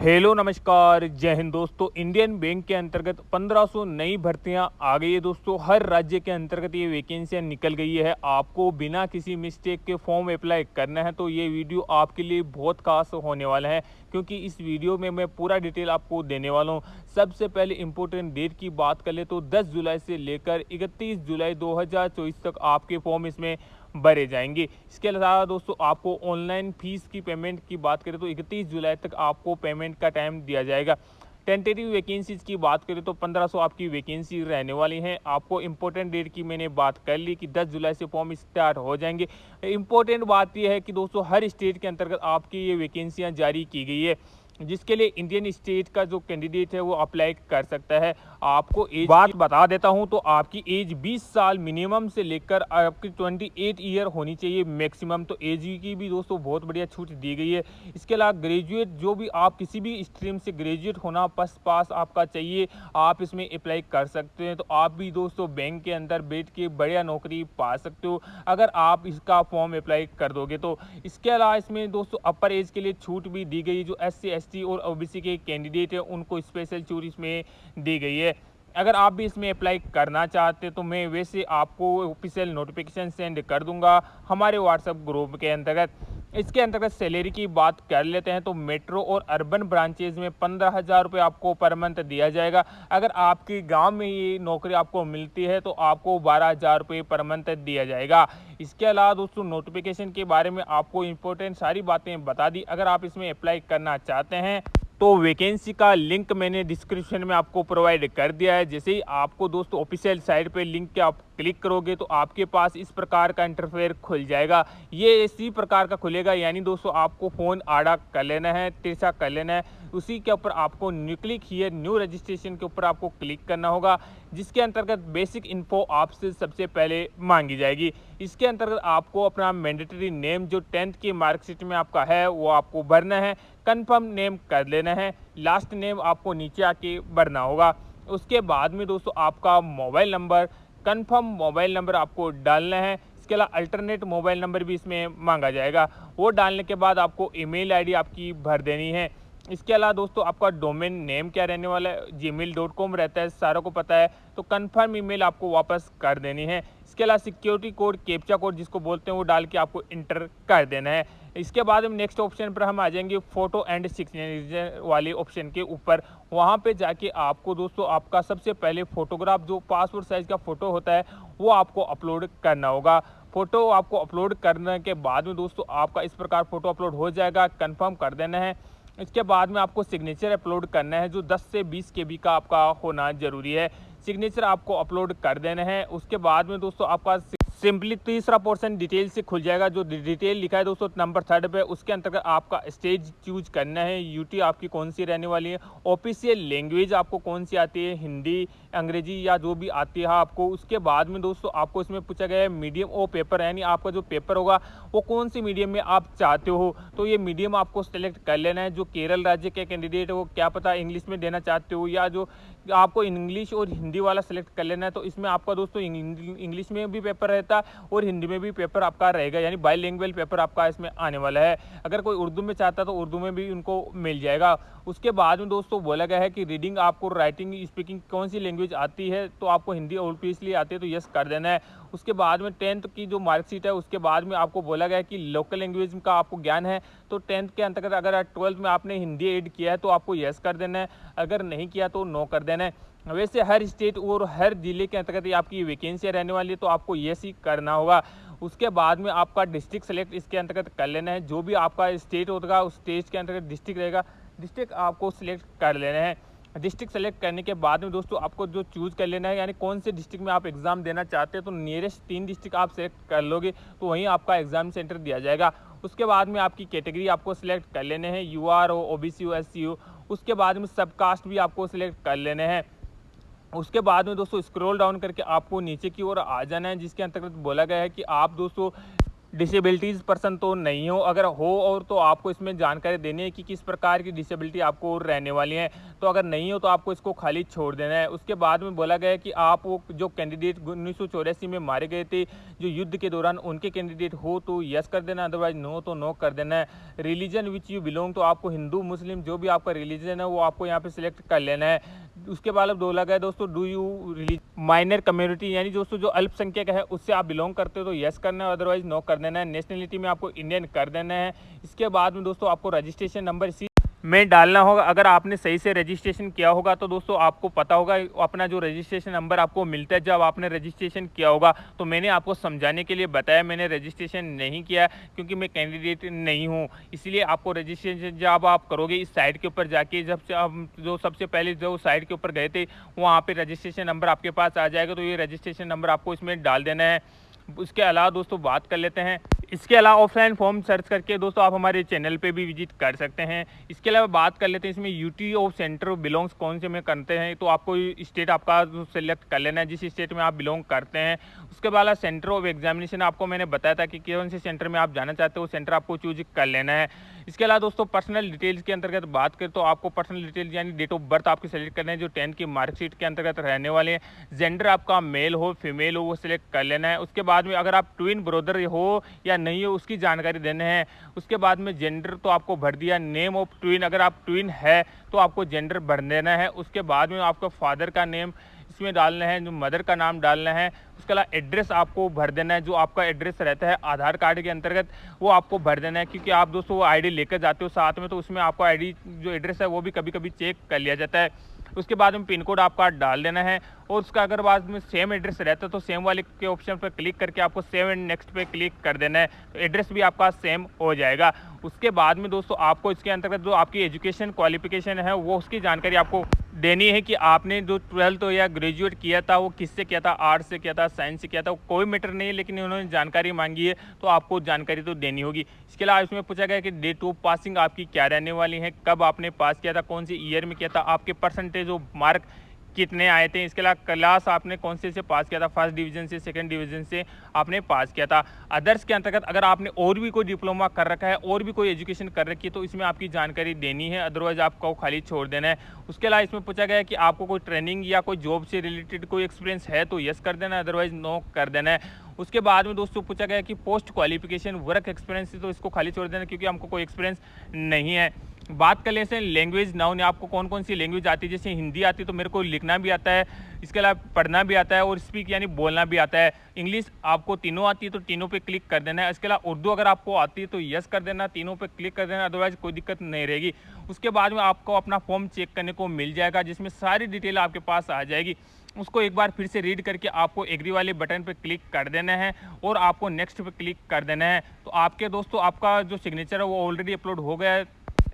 Hello नमस्कार जय हिंद दोस्तों। इंडियन बैंक के अंतर्गत 1500 नई भर्तियां आ गई है दोस्तों। हर राज्य के अंतर्गत ये वैकेंसियां निकल गई है। आपको बिना किसी मिस्टेक के फॉर्म अप्लाई करना है तो ये वीडियो आपके लिए बहुत खास होने वाला है, क्योंकि इस वीडियो में मैं पूरा डिटेल आपको देने वाला हूँ। सबसे पहले इंपॉर्टेंट डेट की बात कर ले तो 10 जुलाई से लेकर 31 जुलाई 2024 तक आपके फॉर्म इसमें भरे जाएंगे। इसके अलावा दोस्तों आपको ऑनलाइन फीस की पेमेंट की बात करें तो 31 जुलाई तक आपको पेमेंट का टाइम दिया जाएगा। टेंटेटिव वैकेंसीज की बात करें तो 1500 आपकी वैकेंसी रहने वाली हैं। आपको इंपॉर्टेंट डेट की मैंने बात कर ली कि 10 जुलाई से फॉर्म स्टार्ट हो जाएंगे। इंपॉर्टेंट बात यह है कि दोस्तों हर स्टेट के अंतर्गत आपकी ये वैकेंसियाँ जारी की गई है, जिसके लिए इंडियन स्टेट का जो कैंडिडेट है वो अप्लाई कर सकता है। आपको एज बात बता देता हूं तो आपकी एज 20 साल मिनिमम से लेकर आपकी 28 ईयर होनी चाहिए मैक्सिमम। तो एज की भी दोस्तों बहुत बढ़िया छूट दी गई है। इसके अलावा ग्रेजुएट जो भी आप किसी भी स्ट्रीम से ग्रेजुएट होना पास आपका चाहिए, आप इसमें अप्लाई कर सकते हैं। तो आप भी दोस्तों बैंक के अंदर बैठ के बढ़िया नौकरी पा सकते हो अगर आप इसका फॉर्म अप्लाई कर दोगे तो। इसके अलावा इसमें दोस्तों अपर एज के लिए छूट भी दी गई, जो SC ST और OBC के कैंडिडेट है उनको स्पेशल छूट इसमें दी गई है। अगर आप भी इसमें अप्लाई करना चाहते तो मैं वैसे आपको ऑफिशियल नोटिफिकेशन सेंड कर दूंगा हमारे व्हाट्सएप ग्रुप के अंतर्गत। इसके अंतर्गत सैलरी की बात कर लेते हैं तो मेट्रो और अर्बन ब्रांचेज में 15,000 रुपये आपको पर मंथ दिया जाएगा। अगर आपके गांव में ये नौकरी आपको मिलती है तो आपको 12,000 रुपये पर मंथ दिया जाएगा। इसके अलावा दोस्तों नोटिफिकेशन के बारे में आपको इंपॉर्टेंट सारी बातें बता दी। अगर आप इसमें अप्लाई करना चाहते हैं तो वैकेंसी का लिंक मैंने डिस्क्रिप्शन में आपको प्रोवाइड कर दिया है। जैसे ही आपको दोस्तों ऑफिशियल साइट पे लिंक के आप क्लिक करोगे तो आपके पास इस प्रकार का इंटरफेयर खुल जाएगा। ये इसी प्रकार का खुलेगा, यानी दोस्तों आपको फ़ोन आड़ा कर लेना है, तिरछा कर लेना है। उसी के ऊपर आपको क्लिक हियर न्यू रजिस्ट्रेशन के ऊपर आपको क्लिक करना होगा, जिसके अंतर्गत बेसिक इन्फो आपसे सबसे पहले मांगी जाएगी। इसके अंतर्गत आपको अपना मैंडेटरी नेम जो 10th की मार्कशीट में आपका है वो आपको भरना है, कंफर्म नेम कर लेना है, लास्ट नेम आपको नीचे आके भरना होगा। उसके बाद में दोस्तों आपका mobile number, confirm mobile number आपको डालना है। इसके अलावा अल्टरनेट मोबाइल नंबर भी इसमें मांगा जाएगा। वो डालने के बाद आपको ईमेल आईडी आपकी भर देनी है। इसके अलावा दोस्तों आपका डोमेन नेम क्या रहने वाला है, gmail.com रहता है, सारों को पता है। तो कंफर्म ईमेल आपको वापस कर देनी है। इसके अलावा सिक्योरिटी कोड, कैप्चा कोड जिसको बोलते हैं, वो डाल के आपको इंटर कर देना है। इसके बाद में नेक्स्ट ऑप्शन पर हम आ जाएंगे फोटो एंड सिग्नेचर वाले ऑप्शन के ऊपर। वहाँ पे जाके आपको दोस्तों आपका सबसे पहले फोटोग्राफ जो पासपोर्ट साइज का फ़ोटो होता है वो आपको अपलोड करना होगा। फ़ोटो आपको अपलोड करने के बाद में दोस्तों आपका इस प्रकार फ़ोटो अपलोड हो जाएगा, कंफर्म कर देना है। इसके बाद में आपको सिग्नेचर अपलोड करना है, जो 10 से 20 KB का आपका होना ज़रूरी है। सिग्नेचर आपको अपलोड कर देना है। उसके बाद में दोस्तों आपका सिंपली तीसरा पोर्शन डिटेल से खुल जाएगा। जो डिटेल लिखा है दोस्तों नंबर 3 पे, उसके अंतर्गत आपका स्टेज चूज करना है, यूटी आपकी कौन सी रहने वाली है, ऑफिशियल लैंग्वेज आपको कौन सी आती है, हिंदी, अंग्रेजी या जो भी आती है आपको। उसके बाद में दोस्तों आपको इसमें पूछा गया है मीडियम और पेपर, यानी आपका जो पेपर होगा वो कौन सी मीडियम में आप चाहते हो। तो ये मीडियम आपको सेलेक्ट कर लेना है। जो केरल राज्य के कैंडिडेट है वो क्या पता इंग्लिश में देना चाहते हो, या जो आपको इंग्लिश और हिंदी वाला सेलेक्ट कर लेना है। तो इसमें आपका दोस्तों इंग्लिश में भी पेपर रहता है और हिंदी में भी पेपर आपका रहेगा, यानी बाईलिंगुअल पेपर आपका इसमें आने वाला है। अगर कोई उर्दू में चाहता है तो उर्दू में भी उनको मिल जाएगा। उसके बाद में दोस्तों बोला गया है कि रीडिंग आपको, राइटिंग, स्पीकिंग कौन सी लैंग्वेज आती है, तो आपको हिंदी और ऑब्वियसली आती है तो यस कर देना है। उसके बाद में 10th की जो मार्कशीट है उसके बाद में आपको बोला गया है कि लोकल लैंग्वेज का आपको ज्ञान है, तो 10th के अंतर्गत अगर 12th में आपने हिंदी ऐड किया है तो आपको यस कर देना है, अगर नहीं किया तो नो कर देना है। वैसे हर स्टेट और हर जिले के अंतर्गत आपकी वैकेंसी रहने वाली है तो आपको यस ही करना होगा। उसके बाद में आपका डिस्ट्रिक्ट सेलेक्ट इसके अंतर्गत कर लेना है। जो भी आपका स्टेट होगा उस स्टेट के अंतर्गत डिस्ट्रिक्ट रहेगा, डिस्ट्रिक्ट आपको सिलेक्ट कर लेना है। डिस्ट्रिक्ट सेलेक्ट करने के बाद में दोस्तों आपको जो चूज़ कर लेना है, यानी कौन से डिस्ट्रिक्ट में आप एग्ज़ाम देना चाहते हैं, तो नियरेस्ट 3 डिस्ट्रिक्ट आप सेलेक्ट कर लोगे तो वहीं आपका एग्ज़ाम सेंटर दिया जाएगा। उसके बाद में आपकी कैटेगरी आपको सिलेक्ट कर लेने हैं, UR हो, OBC हो, SC हो। उसके बाद में सब कास्ट भी आपको सिलेक्ट कर लेने हैं। उसके बाद में दोस्तों स्क्रॉल डाउन करके आपको नीचे की ओर आ जाना है, जिसके अंतर्गत बोला गया है कि आप दोस्तों डिसेबिलिटीज़ पर्सन तो नहीं हो, अगर हो और तो आपको इसमें जानकारी देनी है कि किस प्रकार की डिसेबिलिटी आपको रहने वाली है। तो अगर नहीं हो तो आपको इसको खाली छोड़ देना है। उसके बाद में बोला गया है कि आप वो जो कैंडिडेट 1984 में मारे गए थे जो युद्ध के दौरान, उनके कैंडिडेट हो तो यस कर देना, अदरवाइज नो तो नो कर देना है। रिलीजन विच यू बिलोंग, तो आपको हिंदू मुस्लिम जो भी आपका रिलीजन है वो आपको यहाँ पे सिलेक्ट कर लेना है। उसके बाद अब बोला गया दोस्तों, do you release minor community, यानी दोस्तों जो अल्पसंख्यक है उससे आप बिलोंग करते हो तो यस करना है, अदरवाइज नो कर देना है। नेशनलिटी में आपको इंडियन कर देना है। इसके बाद में दोस्तों आपको रजिस्ट्रेशन नंबर इसी में डालना होगा। अगर आपने सही से रजिस्ट्रेशन किया होगा तो दोस्तों आपको पता होगा अपना जो रजिस्ट्रेशन नंबर आपको मिलता है जब आपने रजिस्ट्रेशन किया होगा। तो मैंने आपको समझाने के लिए बताया, मैंने रजिस्ट्रेशन नहीं किया क्योंकि मैं कैंडिडेट नहीं हूँ, इसलिए आपको रजिस्ट्रेशन जब आप करोगे इस साइट के ऊपर जाके, जब से आप जो सबसे पहले जो साइट के ऊपर गए थे वहाँ पे रजिस्ट्रेशन नंबर आपके पास आ जाएगा, तो ये रजिस्ट्रेशन नंबर आपको इसमें डाल देना है। उसके अलावा दोस्तों बात कर लेते हैं, इसके अलावा ऑफलाइन फॉर्म सर्च करके दोस्तों आप हमारे चैनल पे भी विजिट कर सकते हैं। इसके अलावा बात कर लेते हैं इसमें यूटी ऑफ सेंटर बिलोंग्स कौन से में करते हैं, तो आपको स्टेट आपका सेलेक्ट कर लेना है जिस स्टेट में आप बिलोंग करते हैं। उसके बाद सेंटर ऑफ एग्जामिनेशन आपको मैंने बताया था कि कौन से सेंटर में आप जाना चाहते हो, सेंटर आपको चूज कर लेना है। इसके अलावा दोस्तों पर्सनल डिटेल्स के अंतर्गत बात करें तो आपको पर्सनल डिटेल्स यानी डेट ऑफ बर्थ आपके सेलेक्ट करना है जो 10th की मार्कशीट के अंतर्गत रहने वाले हैं। जेंडर आपका मेल हो फीमेल हो वो सिलेक्ट कर लेना है। उसके बाद में अगर आप ट्विन ब्रदर हो या नहीं हो उसकी जानकारी देना है। उसके बाद में जेंडर तो आपको भर दिया, नेम ऑफ ट्विन, अगर आप ट्विन है तो आपको जेंडर भर देना है। उसके बाद में आपका फादर का नेम इसमें डालना है, जो मदर का नाम डालना है। उसके अलावा एड्रेस आपको भर देना है, जो आपका एड्रेस रहता है आधार कार्ड के अंतर्गत वो आपको भर देना है, क्योंकि आप दोस्तों वो आईडी लेकर जाते हो साथ में, तो उसमें आपको आईडी जो एड्रेस है वो भी कभी कभी चेक कर लिया जाता है। उसके बाद में पिन कोड आपका डाल देना है, और उसका अगर बाद में सेम एड्रेस रहता है तो सेम वाले के ऑप्शन पर क्लिक करके आपको सेव एंड नेक्स्ट पे क्लिक कर देना है, तो एड्रेस भी आपका सेम हो जाएगा। उसके बाद में दोस्तों आपको इसके अंतर्गत जो आपकी एजुकेशन क्वालिफिकेशन है वो उसकी जानकारी आपको देनी है कि आपने जो 12th या ग्रेजुएट किया था वो किससे किया था, आर्ट्स से किया था, साइंस से किया था, कोई मैटर नहीं है, लेकिन उन्होंने जानकारी मांगी है तो आपको जानकारी तो देनी होगी। इसके अलावा इसमें पूछा गया कि डेट ऑफ पासिंग आपकी क्या रहने वाली है, कब आपने पास किया था, कौन से ईयर में किया था, आपके परसेंटेज ऑफ मार्क कितने आए थे। इसके अलावा क्लास आपने कौन से पास किया था, फर्स्ट डिवीजन से, सेकंड डिवीजन से आपने पास किया था। अदर्स के अंतर्गत अगर आपने और भी कोई डिप्लोमा कर रखा है और भी कोई एजुकेशन कर रखी है तो इसमें आपकी जानकारी देनी है, अदरवाइज आपको खाली छोड़ देना है। उसके अलावा इसमें पूछा गया है कि आपको कोई ट्रेनिंग या कोई जॉब से रिलेटेड कोई एक्सपीरियंस है तो यस कर देना है, अदरवाइज नो कर देना है। उसके बाद में दोस्तों पूछा गया कि पोस्ट क्वालिफिकेशन वर्क एक्सपीरियंस, तो इसको खाली छोड़ देना क्योंकि हमको कोई एक्सपीरियंस नहीं है। बात कर लेते हैं लैंग्वेज नाउन, आपको कौन कौन सी लैंग्वेज आती है, जैसे हिंदी आती है तो मेरे को लिखना भी आता है, इसके अलावा पढ़ना भी आता है और स्पीक यानी बोलना भी आता है। इंग्लिश आपको तीनों आती है तो तीनों पे क्लिक कर देना है। इसके अलावा उर्दू अगर आपको आती है तो यस कर देना, तीनों पे क्लिक कर देना, अदरवाइज कोई दिक्कत नहीं रहेगी। उसके बाद में आपको अपना फॉर्म चेक करने को मिल जाएगा जिसमें सारी डिटेल आपके पास आ जाएगी। उसको एक बार फिर से रीड करके आपको एग्री वाले बटन पे क्लिक कर देना है और आपको नेक्स्ट पे क्लिक कर देना है। तो आपके दोस्तों आपका जो सिग्नेचर है वो ऑलरेडी अपलोड हो गया है,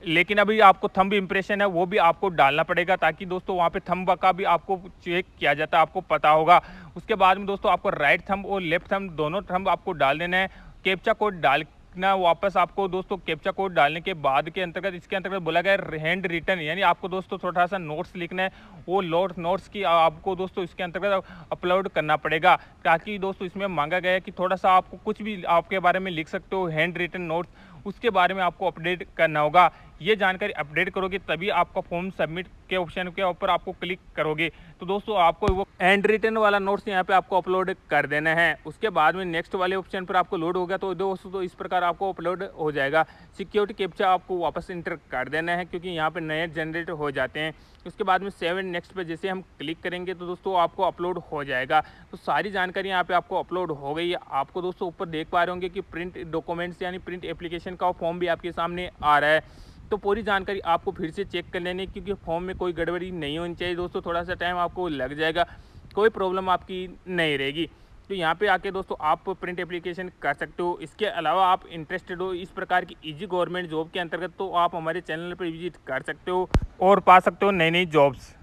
लेकिन अभी आपको थंब इंप्रेशन है वो भी आपको डालना पड़ेगा, ताकि दोस्तों वहाँ पे थंब का भी आपको चेक किया जाता है, आपको पता होगा। उसके बाद में दोस्तों आपको राइट थंब और लेफ्ट थंब दोनों थंब आपको डाल देना है। कैप्चा कोड डालना वापस आपको दोस्तों, कैप्चा कोड डालने के बाद के अंतर्गत इसके अंतर्गत बोला गया हैंड रिटन, यानी आपको दोस्तों थोड़ा सा नोट्स लिखना है, वो नोट्स की आपको दोस्तों इसके अंतर्गत अपलोड करना पड़ेगा, ताकि दोस्तों इसमें मांगा गया है कि थोड़ा सा आपको कुछ भी आपके बारे में लिख सकते हो, हैंड रिटन नोट्स उसके बारे में आपको अपडेट करना होगा। ये जानकारी अपडेट करोगे तभी आपका फॉर्म सबमिट के ऑप्शन के ऊपर आपको क्लिक करोगे, तो दोस्तों आपको वो हैंड रिटन वाला नोट्स यहाँ पे आपको अपलोड कर देना है। उसके बाद में नेक्स्ट वाले ऑप्शन पर आपको लोड होगा तो दोस्तों तो इस प्रकार आपको अपलोड हो जाएगा। सिक्योरिटी कैप्चा आपको वापस इंटर कर देना है क्योंकि यहाँ पे नए जनरेट हो जाते हैं। उसके बाद में सेव एंड नेक्स्ट पे जैसे हम क्लिक करेंगे तो दोस्तों आपको अपलोड हो जाएगा। तो सारी जानकारी यहाँ पे आपको अपलोड हो गई है। आपको दोस्तों ऊपर देख पा रहे होंगे कि प्रिंट डॉक्यूमेंट्स यानी प्रिंट एप्लीकेशन का फॉर्म भी आपके सामने आ रहा है। तो पूरी जानकारी आपको फिर से चेक कर लेनी, क्योंकि फॉर्म में कोई गड़बड़ी नहीं होनी चाहिए दोस्तों, थोड़ा सा टाइम आपको लग जाएगा, कोई प्रॉब्लम आपकी नहीं रहेगी। तो यहाँ पे आके दोस्तों आप प्रिंट एप्लीकेशन कर सकते हो। इसके अलावा आप इंटरेस्टेड हो इस प्रकार की इजी गवर्नमेंट जॉब के अंतर्गत तो आप हमारे चैनल पर विजिट कर सकते हो और पा सकते हो नई नई जॉब्स।